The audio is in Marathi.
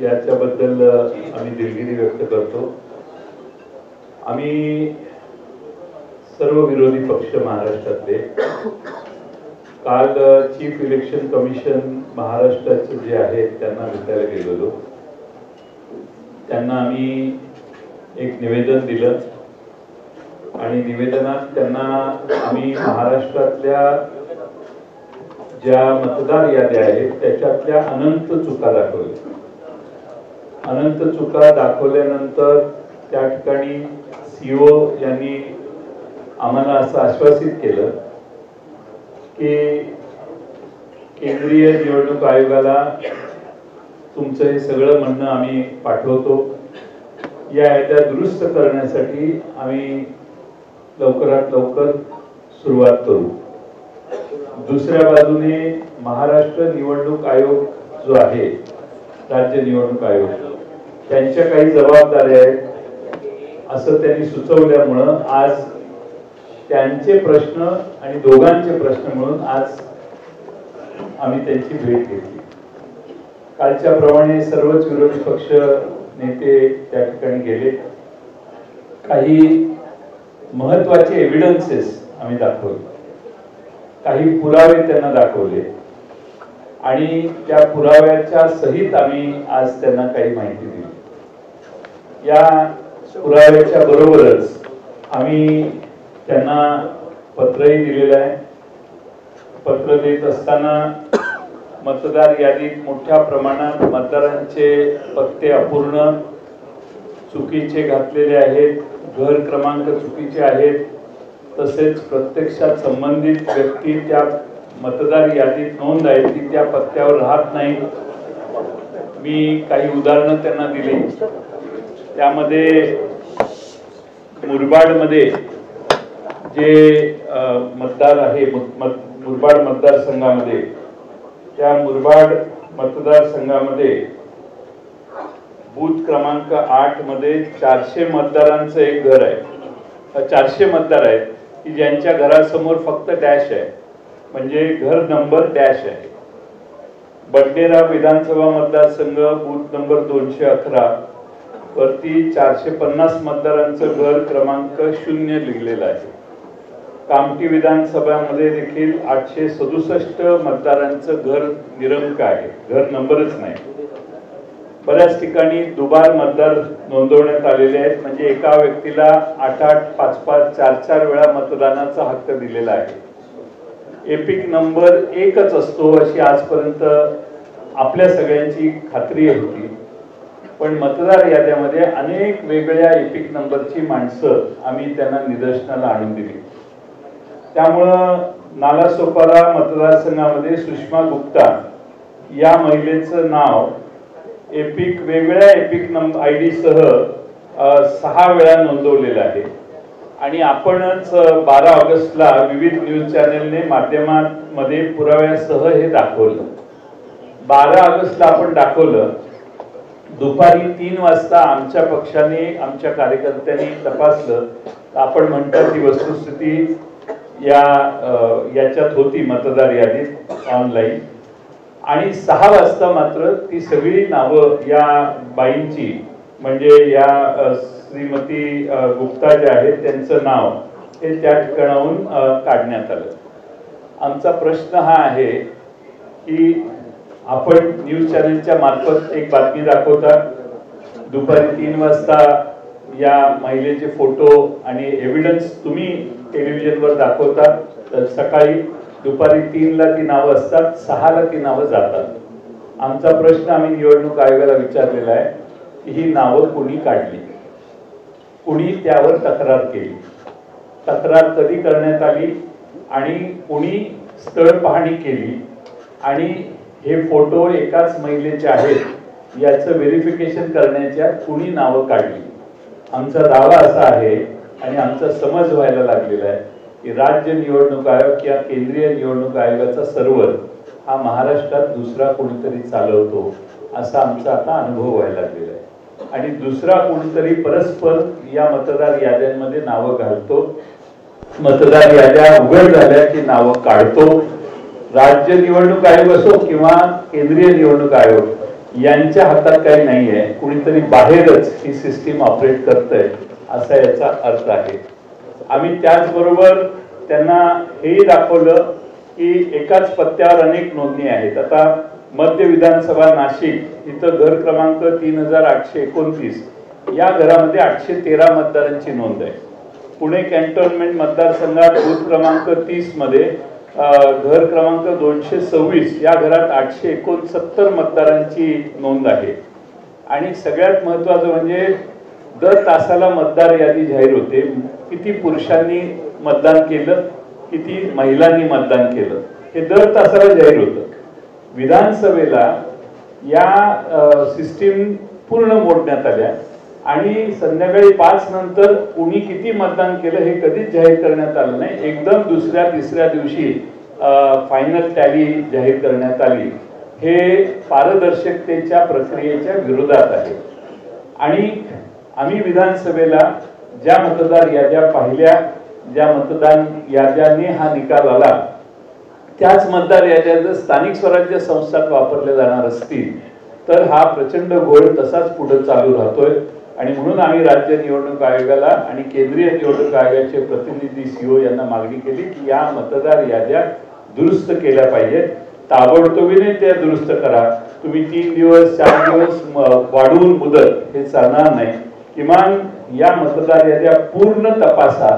याच्याबद्दल आम्ही दिलगिरी व्यक्त करतो। आम्ही सर्व विरोधी पक्ष महाराष्ट्रातले काल चीफ इलेक्शन कमिशन महाराष्ट्राचे जे आहेत त्यांना भेटायला गेलेलो। त्यांना आम्ही एक निवेदन दिलं आणि निवेदनात त्यांना आम्ही महाराष्ट्रातल्या ज्या मतदार याद्या आहेत त्याच्यातल्या अनंत चुका दाखवल्या। अनंत चुका दाखवल्यानंतर त्या ठिकाणी सीओ यांनी आम्हाला असं आश्वासित केलं की केंद्रीय निवडणूक आयोगाला तुमचं हे सगळं म्हणणं आम्ही पाठवतो। या याद्या दुरुस्त करण्यासाठी आम्ही लवकरात लवकर सुरुवात करू। दुसऱ्या बाजूने महाराष्ट्र निवडणूक आयोग जो आहे, राज्य निवडणूक आयोग, त्यांच्या काही जबाबदाऱ्या आहेत असं त्यांनी सुचवल्यामुळं आज त्यांचे प्रश्न आणि दोघांचे प्रश्न म्हणून आज आम्ही त्यांची भेट घेतली। कालच्या प्रमाणे सर्वच विरोधी पक्ष नेते त्या ठिकाणी गेले। काही महत्त्वाचे एव्हिडन्सेस आम्ही दाखवले, काही पुरावे त्यांना दाखवले आणि त्या पुराव्याच्या सहित आम्ही आज त्यांना काही माहिती दिली। या पुराव्याच्या बरोबरच आम्ही त्यांना पत्रही दिलेलं आहे। पत्र देत असताना मतदार यादीत मोठ्या प्रमाणात मतदारांचे पत्ते अपूर्ण, चुकीचे घातलेले आहेत, घर क्रमांक चुकीचे आहेत, तसेच प्रत्यक्षात संबंधित व्यक्ती त्या मतदार यादीत नोंद आहे ती त्या पत्त्यावर राहत नाही। मी काही उदाहरणं त्यांना दिली। त्यामध्ये मुरबाडमध्ये जे मतदार आहे, मुरबाड मतदारसंघामध्ये, त्या मुरबाड मतदारसंघामध्ये बूथ क्रमांक 8 मध्ये 400 मतदारांचं एक घर आहे। 400 मतदार आहेत की ज्यांच्या घरासमोर फक्त डॅश आहे, म्हणजे घर नंबर डॅश आहे। बडनेरा विधानसभा मतदारसंघ बूथ नंबर 211 वरती 450 मतदारांचं घर क्रमांक 0 लिहिलेलं आहे। कामठी विधानसभामध्ये देखील 867 मतदारांचं घर निरंक आहे, घर नंबरच नाही। बऱ्याच ठिकाणी दुबार मतदार नोंदवण्यात आलेले आहेत, म्हणजे एका व्यक्तीला 8-8, 5-5, 4-4 वेळा मतदानाचा हक्क दिलेला आहे। एपिक नंबर एकच असतो अशी आजपर्यंत आपल्या सगळ्यांची खात्री होती, पण मतदार याद्यामध्ये अनेक वेगळ्या एपिक नंबरची माणसं आम्ही त्यांना निदर्शनाला आणून दिली। त्यामुळं नालासोपारा मतदारसंघामध्ये सुषमा गुप्ता या महिलेचं नाव एपिक वेगळ्या एपिक नंबर ID सह 6 वेळा नोंदवलेलं आहे आणि आपणच 12 ऑगस्टला विविध न्यूज चॅनलने माध्यमांमध्ये पुराव्यासह हे दाखवलं। 12 ऑगस्टला आपण दाखवलं। दुपारी 3 वाजता आमच्या पक्षाने, आमच्या कार्यकर्त्यांनी तपासलं तर आपण म्हणतात ती वस्तुस्थिती याच्यात होती मतदार यादीत ऑनलाईन, आणि 6 वाजता मात्र ती सगळी नावं या बाईंची, म्हणजे या श्रीमती गुप्ता ज्या आहेत त्यांचं नाव हे त्या ठिकाणाहून काढण्यात आलं। आमचा प्रश्न हा आहे की आपण न्यूज चॅनलच्या मार्फत एक बातमी दाखवता, दुपारी 3 वाजता या महिलेचे फोटो आणि एव्हिडन्स तुम्ही टेलिव्हिजनवर दाखवता, तर सकाळी दुपारी 3ला ती नावं असतात, 6ला ती नावं जातात। आमचा प्रश्न आम्ही निवडणूक आयोगाला विचारलेला आहे की ही नावं कोणी काढली, कोणी त्यावर तक्रार केली, तक्रार कधी करण्यात आली आणि कोणी स्थळ पाहणी केली, आणि हे फोटो एकाच महिलेचे आहेत याचं व्हेरिफिकेशन करण्याच्या कोणी नावं काढली। आमचा दावा असा आहे आणि आमचा समज व्हायला लागलेला आहे की राज्य निवडणूक आयोग किंवा केंद्रीय निवडणूक आयोगाचा सर्व्हर हा महाराष्ट्रात दुसरा कोणीतरी चालवतो असा आमचा आता अनुभव व्हायला लागलेला आहे, आणि दुसरा कोणीतरी परस्पर या मतदार याद्यांमध्ये नावं घालतो, मतदार याद्या उघड झाल्या की नावं काढतो। राज्य निवडणूक आयोग असो किंवा केंद्रीय निवडणूक आयोग यांच्या हातात काही नाहीये, कुणीतरी बाहेरच ही सिस्टीम ऑपरेट करतंय असा याचा अर्थ आहे. आम्ही त्याचबरोबर त्यांना हेही दाखवलं की एकाच पत्त्यावर अनेक नोंदणी आहेत. आता मध्य विधानसभा नाशिक इथं घर क्रमांक 3829 या घरामध्ये 813 मतदारांची नोंद आहे. पुणे कॅन्टोन्मेंट मतदारसंघात बूथ क्रमांक 30 मध्ये घर क्रमांक 226 या घरात 869 मतदारांची नोंद आहे. आणि सगळ्यात महत्त्वाचं म्हणजे दर तासाला मतदार यादी जाहीर होते. किती पुरुषांनी मतदान केलं, किती महिलांनी मतदान केलं हे दर तासाला जाहीर होतं. विधानसभेला या सिस्टीम पूर्ण मोडण्यात आल्या आणि संध्याकाळी 5 नंतर कुणी किती मतदान केलं हे कधीच जाहीर करण्यात आलं नाही. एकदम दुसऱ्या तिसऱ्या दिवशी फायनल टॅली जाहीर करण्यात आली. हे पारदर्शकतेच्या प्रक्रियेच्या विरोधात आहे. आणि आम्ही विधानसभेला ज्या मतदार याद्या पाहिल्या, ज्या मतदान याद्यांनी हा निकाल आला, त्याच मतदार याद्या जर स्थानिक स्वराज्य संस्थात वापरल्या जाणार असतील तर हा प्रचंड घोळ तसाच पुढे चालू राहतोय. आणि म्हणून आम्ही राज्य निवडणूक आयोगाला आणि केंद्रीय निवडणूक आयोगाचे प्रतिनिधी सीओ यांना मागणी केली की या मतदार याद्या दुरुस्त केल्या पाहिजेत. ताबडतोबीने त्या दुरुस्त करा. तुम्ही 3 दिवस 4 दिवस वाढवून मुदत हे चालणार नाही. किमान या मतदार याद्या पूर्ण तपासा.